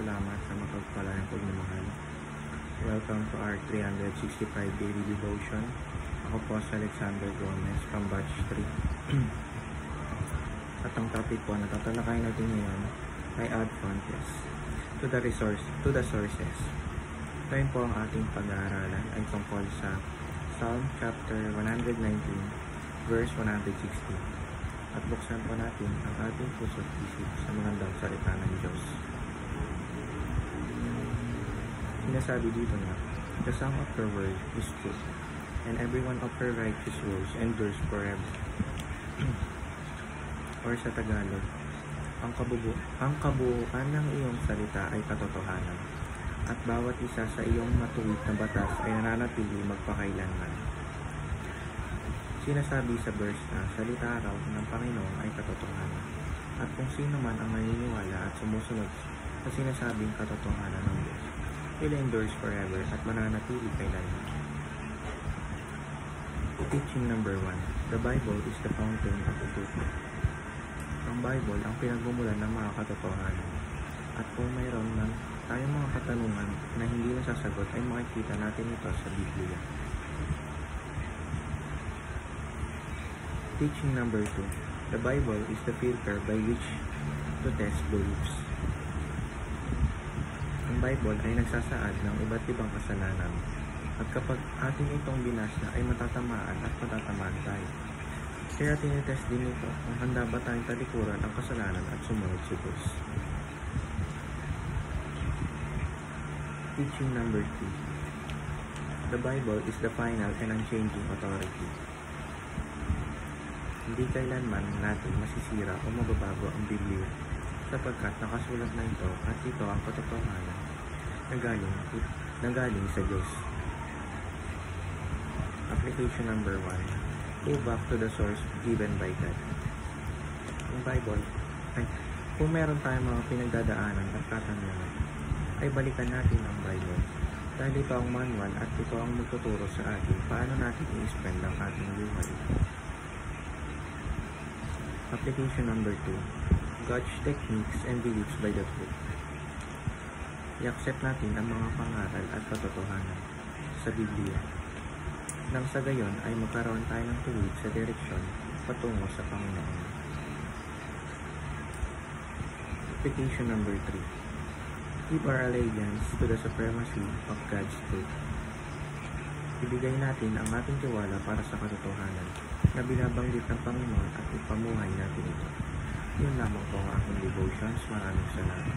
salamat sa mapagpalang pagmamahal. Welcome to our 365 daily devotion. Ako po si Alexander Gomez from Batch 3. At ang topic po na tatalakayin natin ngayon ay add context to the sources. Ngayon po ang ating pag-aaralan ay tungkol sa Psalm chapter 119 verse 160. At buksan po natin ang ating puso't isip sa magandang salita ng Diyos. Sinasabi dito na, the song of her word is true, and every one of her righteous words endures forever. Or sa Tagalog, ang kabuuan ng iyong salita ay katotohanan, at bawat isa sa iyong matuwid na batas ay nananatili magpakailanman. Sinasabi sa verse na salita raw ng Panginoon ay katotohanan, at kung sino man ang naniniwala at sumusunod sa sinasabing katotohanan ng Diyos, will endures forever at mananatili kailanman. Teaching number 1. The Bible is the fountain of truth. Ang Bible ang pinagmumulan ng mga katotohanan, at kung mayroon man tayong mga katanungan na hindi nasasagot ay makikita natin ito sa Biblia. Teaching number 2. The Bible is the filter by which to test beliefs. Ang Bible ay nagsasaad ng iba't ibang kasalanan, at kapag atin itong binasa ay matatamaan at matatamaan tayo. Kaya tinitest din ito kung handa ba tayong talikuran ang kasalanan at sumunod sa Diyos. Teaching number 3. The Bible is the final and unchanging authority. Hindi kailanman natin masisira o mababago ang Biblia, sapagkat nakasulat na ito at ito ang katotohanan na galing sa Diyos. Application number 1. Go back to the source given by God. Ang Bible, kung meron tayong mga pinagdadaanan at katanungan, ay balikan natin ang Bible, dahil ito ang manual at ito ang magtuturo sa atin paano natin i-spend ang ating buhay. Application number 2. Gauge techniques and beliefs by the truth. I-accept natin ang mga pangaral at katotohanan sa Biblia, nang sa gayon ay magkaroon tayo ng tuwid sa direksyon patungo sa Panginoon. Application number 3. Give our allegiance to the supremacy of God's truth. Ibigay natin ang ating tiwala para sa katotohanan na binabanggit ng Panginoon at ipamuhay natin ito. Yun lamang po ang aking devotions. Maraming salamat.